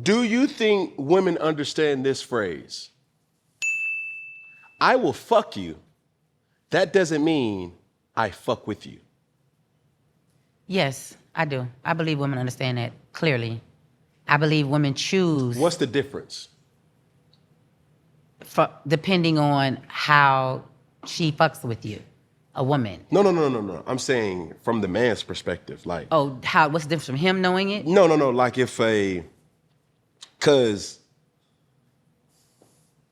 Do you think women understand this phrase? I will fuck you. That doesn't mean I fuck with you. Yes, I do. I believe women understand that clearly. I believe women choose. What's the difference? Depending on how she fucks with you, a woman. No. I'm saying from the man's perspective, like. Oh, what's the difference from him knowing it? No. Like cause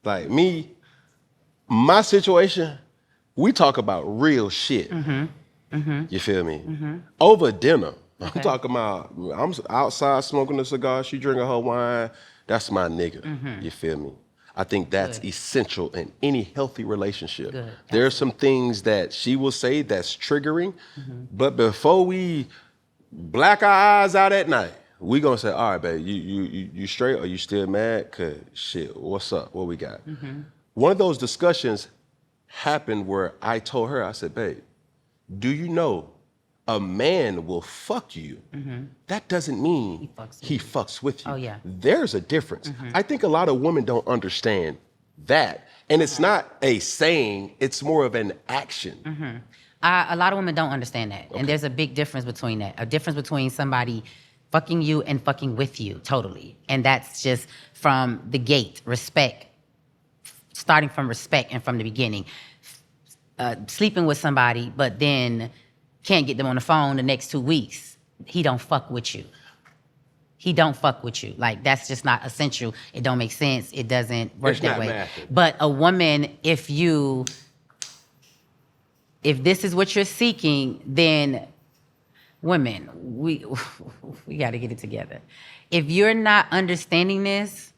like me, my situation, we talk about real shit. You feel me? Over dinner. Okay. I'm talking about, I'm outside smoking a cigar, she drinking her wine. That's my nigga. You feel me? I think that's essential in any healthy relationship. Good. There are some things that she will say that's triggering, but before we black our eyes out at night, we gonna say, all right, babe, you straight or you still mad? Cause shit, what's up? What we got? One of those discussions happened where I told her, I said, babe, do you know a man will fuck you? That doesn't mean he fucks with you. Oh, yeah. There's a difference. I think a lot of women don't understand that. And it's not a saying, it's more of an action. A lot of women don't understand that. Okay. And there's a big difference between that. A difference between somebody fucking you and fucking with you, totally. And that's just from the gate, respect. Starting from respect and from the beginning. Sleeping with somebody, but then can't get them on the phone the next 2 weeks. He don't fuck with you. He don't fuck with you. Like, that's just not essential. It don't make sense. It doesn't work that way. Massive. But a woman, if this is what you're seeking, then women, we got to get it together. If you're not understanding this,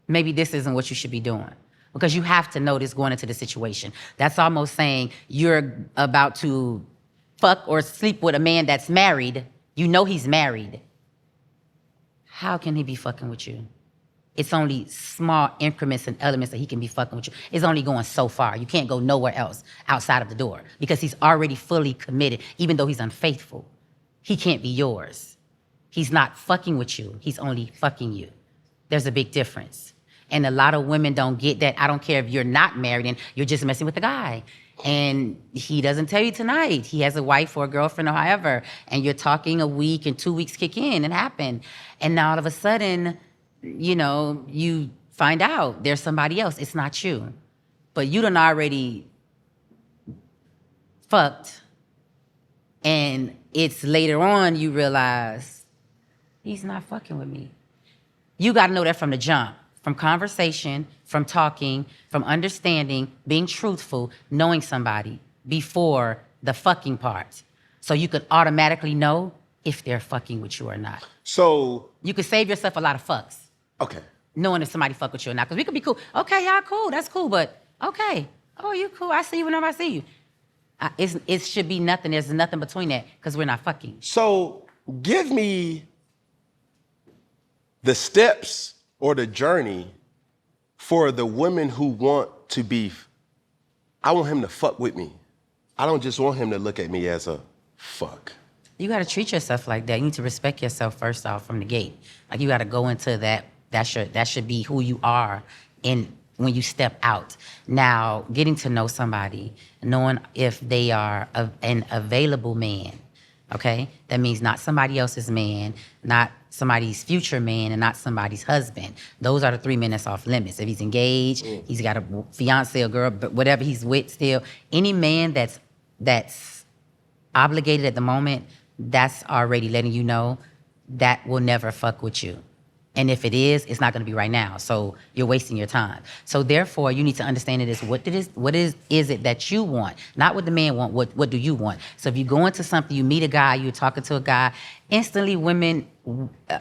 maybe this isn't what you should be doing. Because you have to know this going into the situation. That's almost saying you're about to fuck or sleep with a man that's married. You know he's married. How can he be fucking with you? It's only small increments and elements that he can be fucking with you. It's only going so far. You can't go nowhere else outside of the door because he's already fully committed, even though he's unfaithful. He can't be yours. He's not fucking with you. He's only fucking you. There's a big difference. And a lot of women don't get that. I don't care if you're not married and you're just messing with a guy. And he doesn't tell you tonight. He has a wife or a girlfriend or however. And you're talking a week and 2 weeks kick in and happen. And now all of a sudden, you find out there's somebody else. It's not you. But you done already fucked. And it's later on you realize he's not fucking with me. You got to know that from the jump. From conversation, from talking, from understanding, being truthful, knowing somebody before the fucking part. So you could automatically know if they're fucking with you or not. So you could save yourself a lot of fucks. Okay. Knowing if somebody fuck with you or not. Because we could be cool. Okay, y'all cool. That's cool. But okay. Oh, you cool. I see you whenever I see you. It should be nothing. There's nothing between that because we're not fucking. So give me the steps or the journey for the women who want to be, I want him to fuck with me. I don't just want him to look at me as a fuck. You got to treat yourself like that. You need to respect yourself first off from the gate. Like you got to go into that. That should be who you are when you step out. Now, getting to know somebody, knowing if they are an available man, okay? That means not somebody else's man, not somebody's future man, and not somebody's husband. Those are the 3 men that's off limits. If he's engaged, he's got a fiance or girl, but whatever he's with still, any man that's obligated at the moment, that's already letting you know that will never fuck with you. And if it is, it's not going to be right now. So you're wasting your time. So therefore, you need to understand it is what is it that you want, not what the man want. What do you want? So if you go into something, you meet a guy, you're talking to a guy, instantly women,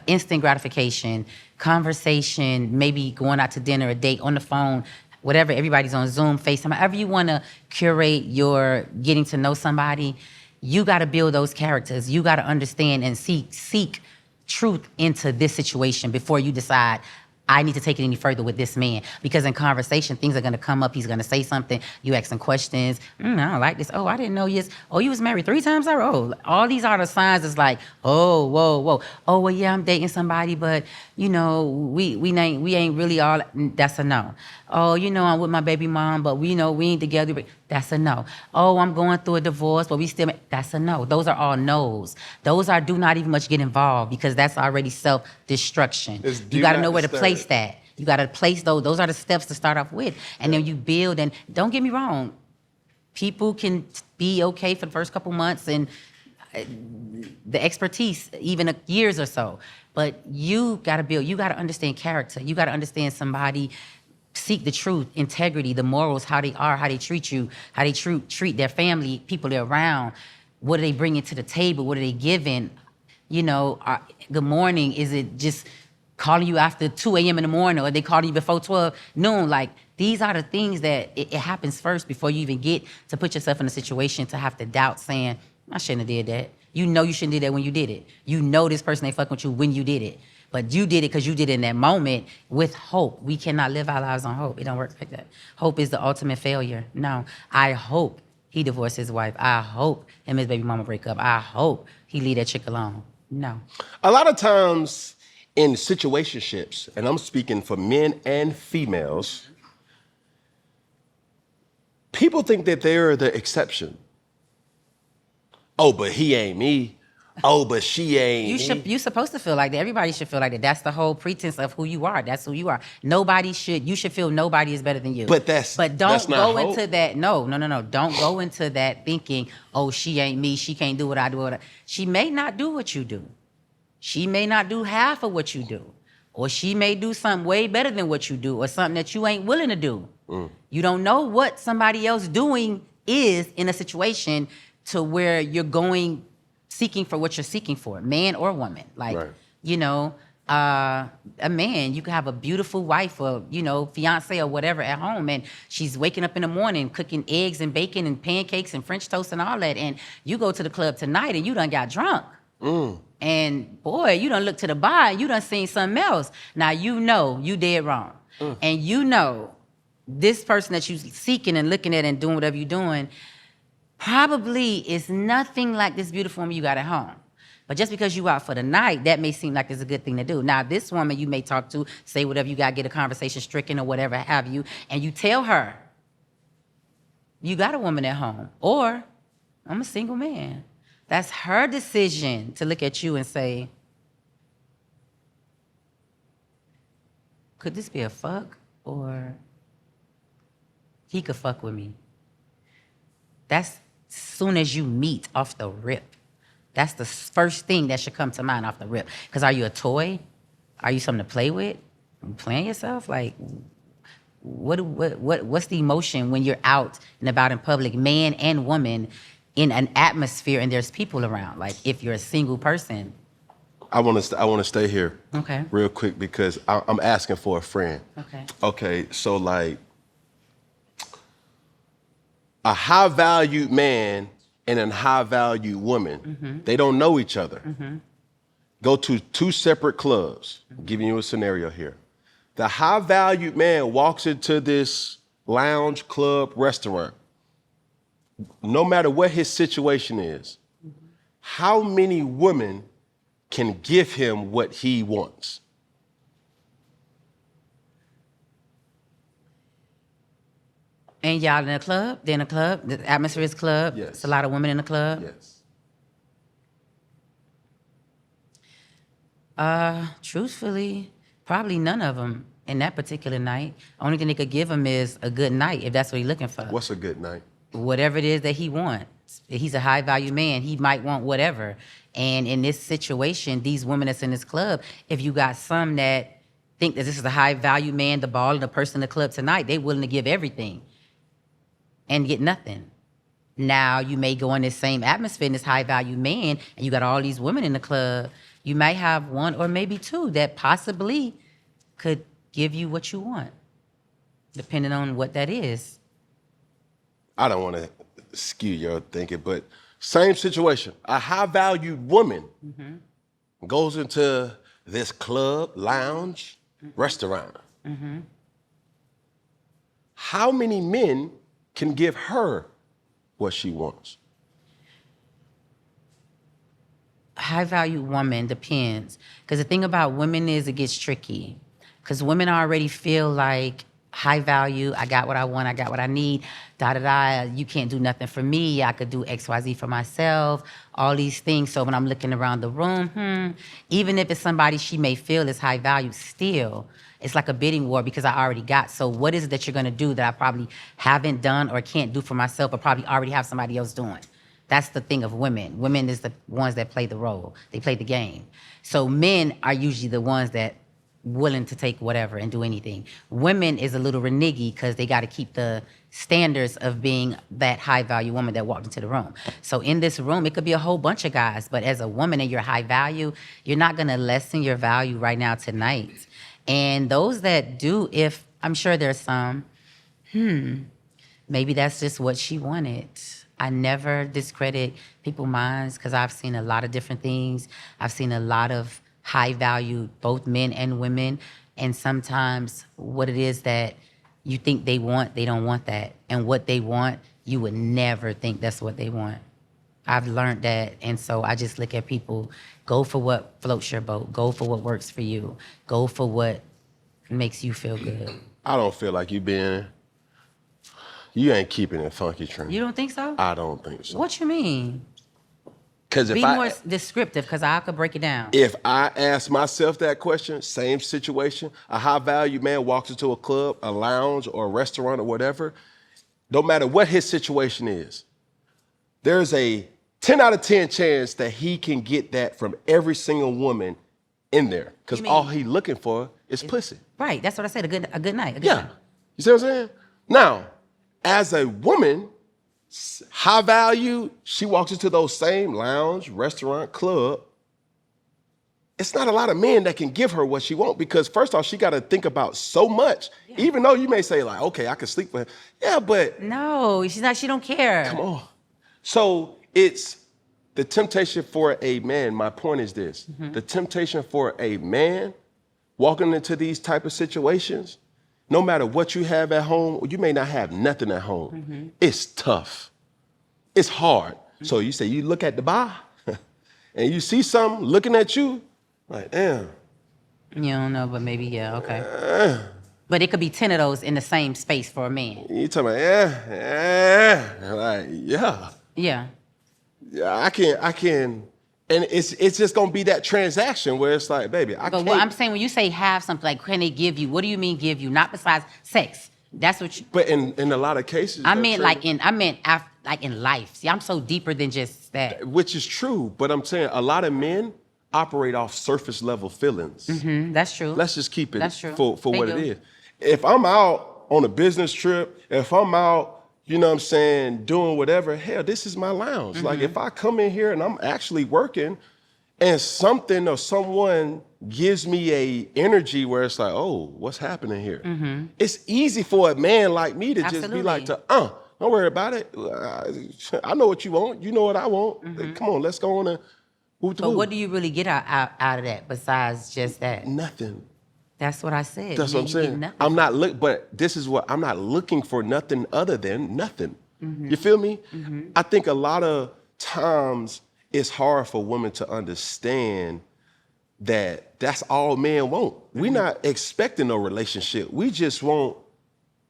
instant gratification, conversation, maybe going out to dinner, a date, on the phone, whatever. Everybody's on Zoom, FaceTime, however you want to curate your getting to know somebody. You got to build those characters. You got to understand and seek truth into this situation before you decide, I need to take it any further with this man, because in conversation, things are going to come up. He's going to say something. You ask some questions. I don't like this. Oh, I didn't know you. Oh, you was married 3 times already. Oh, all these are the signs. It's like, oh, whoa, whoa. Oh, well, yeah, I'm dating somebody, but we ain't really all. That's a no. Oh, I'm with my baby mom, but we ain't together. But that's a no. Oh, I'm going through a divorce, but we still. That's a no. Those are all no's. Those are do not even much get involved, because that's already self-destruction. You got to know where to place that. You got to place those. Those are the steps to start off with. And then you build. And don't get me wrong, people can be okay for the first couple months and the expertise, even years or so. But you got to build. You got to understand character. You got to understand somebody. Seek the truth, integrity, the morals, how they are, how they treat you, how they treat their family, people they're around. What are they bringing to the table? What are they giving? Good morning. Is it just calling you after 2 a.m. in the morning, or they calling you before 12 noon? Like, these are the things that it happens first before you even get to put yourself in a situation to have to doubt saying, I shouldn't have did that. You shouldn't do that when you did it. This person ain't fucking with you when you did it. But you did it because you did it in that moment with hope. We cannot live our lives on hope. It don't work like that. Hope is the ultimate failure. No, I hope he divorced his wife. I hope him and his baby mama break up. I hope he leave that chick alone. No. A lot of times in situationships, and I'm speaking for men and females, people think that they're the exception. Oh, but he ain't me. Oh, but she ain't me. You're supposed to feel like that. Everybody should feel like that. That's the whole pretense of who you are. That's who you are. You should feel nobody is better than you. But don't go into that. No. Don't go into that thinking, oh, she ain't me. She can't do what I do. She may not do what you do. She may not do half of what you do. Or she may do something way better than what you do, or something that you ain't willing to do. You don't know what somebody else doing is in a situation to where you're going seeking for what you're seeking for, man or woman. Like, a man, you can have a beautiful wife or, fiance or whatever at home, and she's waking up in the morning cooking eggs and bacon and pancakes and French toast and all that, and you go to the club tonight and you done got drunk. And boy, you done look to the bar and you done seen something else. Now you did wrong. And this person that you seeking and looking at and doing whatever you're doing probably is nothing like this beautiful woman you got at home. But just because you out for the night, that may seem like it's a good thing to do. Now, this woman you may talk to, say whatever you got, get a conversation stricken or whatever have you, and you tell her, you got a woman at home, or I'm a single man. That's her decision to look at you and say, could this be a fuck, or he could fuck with me? That's soon as you meet off the rip. That's the first thing that should come to mind off the rip. Because are you a toy? Are you something to play with? Are you playing yourself? Like, what's the emotion when you're out and about in public, man and woman, in an atmosphere and there's people around? Like, if you're a single person. I want to stay here real quick because I'm asking for a friend. Okay, so like, a high-valued man and a high-valued woman, they don't know each other. Go to 2 separate clubs. I'm giving you a scenario here. The high-valued man walks into this lounge, club, restaurant. No matter what his situation is, how many women can give him what he wants? And y'all in a club? They're in a club? The atmosphere is club? Yes. It's a lot of women in the club? Yes. Truthfully, probably none of them in that particular night. Only thing they could give him is a good night, if that's what he's looking for. What's a good night? Whatever it is that he wants. If he's a high-value man, he might want whatever. And in this situation, these women that's in this club, if you got some that think that this is a high-value man, the ball, and the person in the club tonight, they willing to give everything and get nothing. Now, you may go in this same atmosphere in this high-value man, and you got all these women in the club. You might have one or maybe 2 that possibly could give you what you want, depending on what that is. I don't want to skew your thinking, but same situation. A high-valued woman goes into this club, lounge, restaurant. How many men can give her what she wants? High value woman depends. Because the thing about women is it gets tricky. Because women already feel like high value, I got what I want, I got what I need, you can't do nothing for me, I could do XYZ for myself, all these things. So when I'm looking around the room, even if it's somebody she may feel is high value, still, it's like a bidding war because I already got. So what is it that you're gonna do that I probably haven't done or can't do for myself or probably already have somebody else doing? That's the thing of women. Women is the ones that play the role. They play the game. So men are usually the ones that willing to take whatever and do anything. Women is a little reneggy because they got to keep the standards of being that high value woman that walked into the room. So in this room, it could be a whole bunch of guys, but as a woman and you're high value, you're not going to lessen your value right now tonight. And those that do, if I'm sure there's some, maybe that's just what she wanted. I never discredit people's minds because I've seen a lot of different things. I've seen a lot of high value, both men and women. And sometimes what it is that you think they want, they don't want that. And what they want, you would never think that's what they want. I've learned that. And so I just look at people, go for what floats your boat. Go for what works for you. Go for what makes you feel good. I don't feel like you ain't keeping it funky, Trina. You don't think so? I don't think so. What you mean? Because Be more descriptive, because I could break it down. If I ask myself that question, same situation, a high value man walks into a club, a lounge, or a restaurant or whatever, no matter what his situation is, there's a 10 out of 10 chance that he can get that from every single woman in there. Because all he looking for is pussy. Right, that's what I said, a good night. Yeah. You see what I'm saying? Now, as a woman, high value, she walks into those same lounge, restaurant, club. It's not a lot of men that can give her what she wants because first off, she got to think about so much. Yeah. Even though you may say like, okay, I can sleep with her. Yeah, but. No, she don't care. Come on. So it's the temptation for a man. My point is this. The temptation for a man walking into these type of situations, no matter what you have at home, you may not have nothing at home. It's tough. It's hard. So you say, you look at the bar and you see something looking at you, like, damn. You don't know, but maybe, yeah, okay. But it could be 10 of those in the same space for a man. You talking about, like, yeah. Yeah. Yeah, I can. And it's just gonna be that transaction where it's like, baby, I can't. But what I'm saying, when you say have something, like, can they give you? What do you mean give you? Not besides sex. That's what you. But in a lot of cases, I meant like in life. See, I'm so deeper than just that. Which is true, but I'm saying a lot of men operate off surface level feelings. That's true. Let's just keep it for They what do. it is. If I'm out on a business trip, if I'm out, you know what I'm saying, doing whatever, hell, this is my lounge. Like if I come in here and I'm actually working and something or someone gives me a energy where it's like, oh, what's happening here? It's easy for a man like me to just be like, don't worry about it. I know what you want. You know what I want. Come on, let's go on and So what do you really get out of that besides just that? Nothing. That's what I said. That's what I'm saying. But this is what I'm not looking for nothing other than nothing. You feel me? I think a lot of times it's hard for women to understand that that's all men want. We're not expecting a relationship. We just want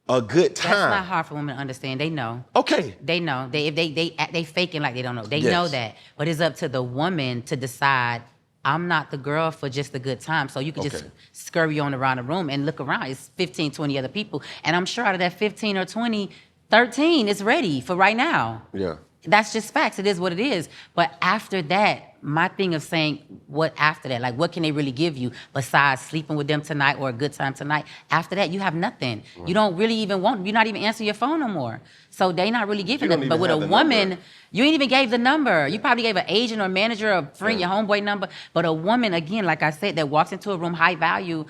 a good time. That's not hard for women to understand. They know. Okay. They know. They faking like they don't know. They know that. But it's up to the woman to decide, I'm not the girl for just a good time. So you can just scurry on around the room and look around. It's 15, 20 other people. And I'm sure out of that 15 or 20, 13 is ready for right now. Yeah. That's just facts. It is what it is. But after that, my thing of saying, what after that? Like, what can they really give you besides sleeping with them tonight or a good time tonight? After that, you have nothing. You don't really even you're not even answering your phone no more. So they not really giving them. But with a woman, you ain't even gave the number. You probably gave an agent or manager or friend, your homeboy number. But a woman, again, like I said, that walks into a room high value,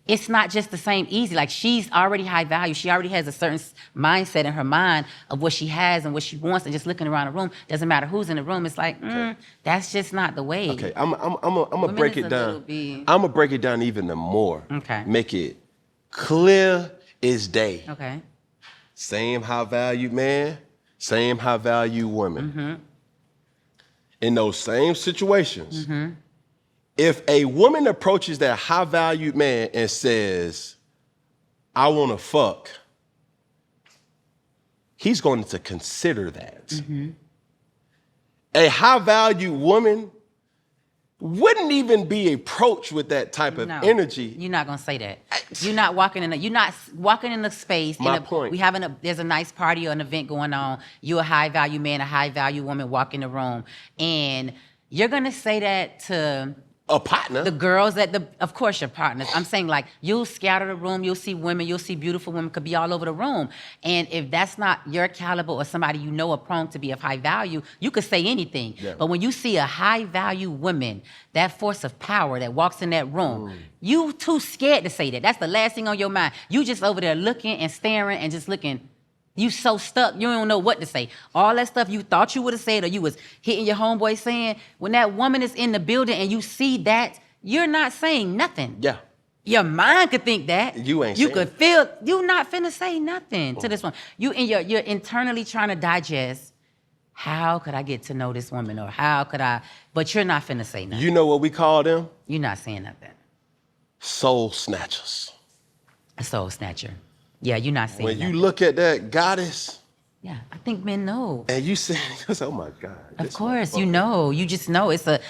it's not just the same easy. Like, she's already high value. She already has a certain mindset in her mind of what she has and what she wants, and just looking around the room, doesn't matter who's in the room. It's like, that's just not the way. Okay, I'm gonna break it down. I'm gonna break it down even more. Okay. Make it clear as day. Okay. Same high value man, same high value woman. In those same situations, if a woman approaches that high valued man and says, I want to fuck, he's going to consider that. A high valued woman wouldn't even be approached with that type of energy. You're not gonna say that. You're not walking in the space. Point. There's a nice party or an event going on. You're a high value man, a high value woman walk in the room, and you're gonna say that to a partner. The girls of course, your partners. I'm saying, like, you'll scatter the room, you'll see women, you'll see beautiful women could be all over the room. And if that's not your caliber or somebody you know are prone to be of high value, you could say anything. Yeah. But when you see a high value woman, that force of power that walks in that room, you too scared to say that. That's the last thing on your mind. You just over there looking and staring and just looking. You so stuck, you don't know what to say. All that stuff you thought you would have said, or you was hitting your homeboy saying, when that woman is in the building and you see that, you're not saying nothing. Yeah. Your mind could think that. You ain't You could feel, you not finna say nothing to this one. You're internally trying to digest, how could I get to know this woman, or how could I, but you're not finna say nothing. You know what we call them? You're not saying nothing. Soul snatchers. A soul snatcher. Yeah, you're not saying when nothing. You look at that goddess. Yeah, I think men know. And you say, oh my God. Of course, you know. You just know. It's a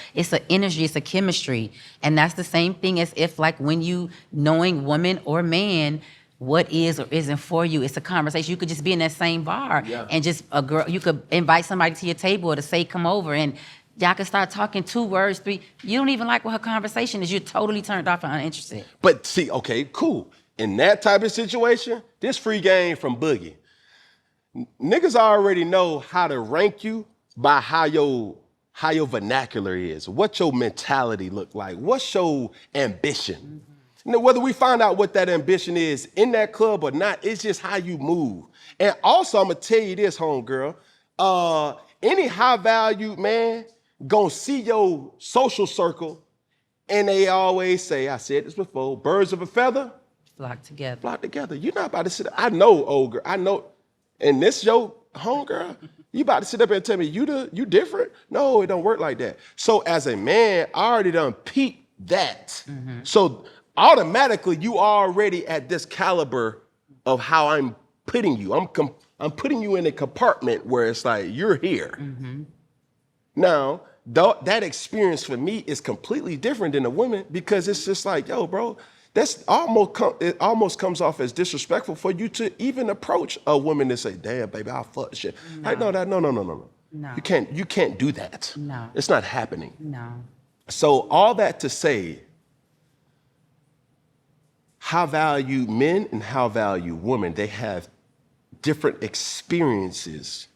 energy, it's a chemistry. And that's the same thing as if, like, when you knowing woman or man, what is or isn't for you, it's a conversation. You could just be in that same bar and just a girl, you could invite somebody to your table or to say, come over, and y'all can start talking 2 words, 3. You don't even like what her conversation is. You're totally turned off and uninterested. But see, okay, cool. In that type of situation, this free game from Boogie. Niggas already know how to rank you by how your vernacular is, what your mentality look like, what's your ambition. You know, whether we find out what that ambition is in that club or not, it's just how you move. And also, I'm gonna tell you this, homegirl, any high value man gonna see your social circle, and they always say, I said this before, birds of a feather, flock together. Flock together. You're not about to sit. I know, old girl. I know. And this your homegirl, you about to sit up and tell me you different? No, it don't work like that. So as a man, I already done peeped that. So automatically, you already at this caliber of how I'm putting you. I'm putting you in a compartment where it's like you're here. Now, that experience for me is completely different than a woman, because it's just like, yo, bro. It almost comes off as disrespectful for you to even approach a woman and say, damn, baby, I'll fuck shit. No. Like, no. You can't do that. No. It's not happening. No. So all that to say, high value men and high value women, they have different experiences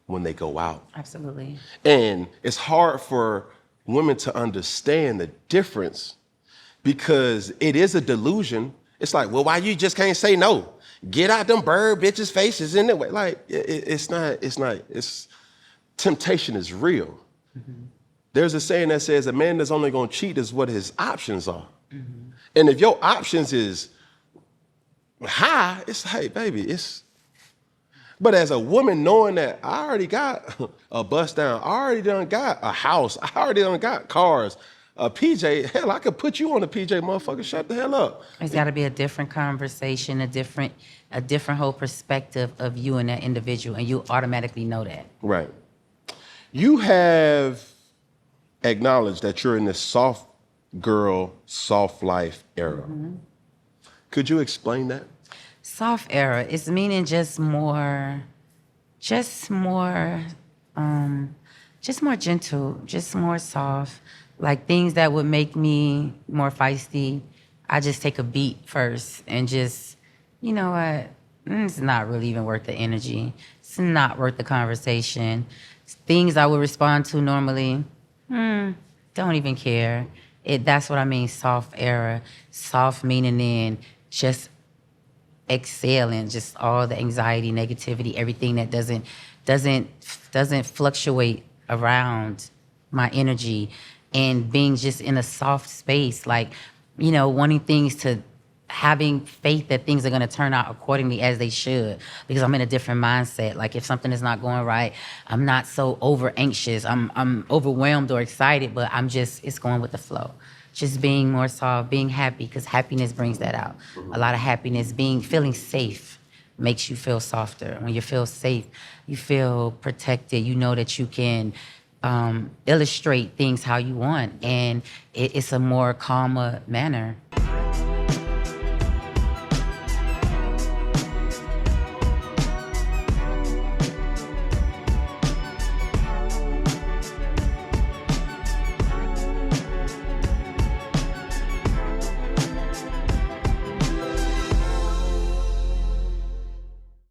when they go out. Absolutely. And it's hard for women to understand the difference, because it is a delusion. It's like, well, why you just can't say no? Get out them bird bitches' faces in the way. Like, it's temptation is real. There's a saying that says a man that's only gonna cheat is what his options are. And if your options is high, it's like, baby, but as a woman, knowing that I already got a bust down, I already done got a house, I already done got cars, a PJ, hell, I could put you on a PJ, motherfucker. Shut the hell up. It's got to be a different conversation, a different whole perspective of you and that individual, and you automatically know that. Right. You have acknowledged that you're in this soft girl, soft life era. Could you explain that? Soft era is meaning just more gentle, just more soft. Like, things that would make me more feisty, I just take a beat first and just, you know what, it's not really even worth the energy. It's not worth the conversation. Things I would respond to normally, don't even care. That's what I mean, soft era. Soft meaning in just exhaling just all the anxiety, negativity, everything that doesn't doesn't fluctuate around my energy, and being just in a soft space, like, wanting things to having faith that things are going to turn out accordingly as they should, because I'm in a different mindset. Like if something is not going right, I'm not so over anxious. I'm overwhelmed or excited, but it's going with the flow. Just being more soft, being happy, because happiness brings that out. A lot of happiness, feeling safe makes you feel softer. When you feel safe, you feel protected. You know that you can illustrate things how you want, and it's a more calmer manner.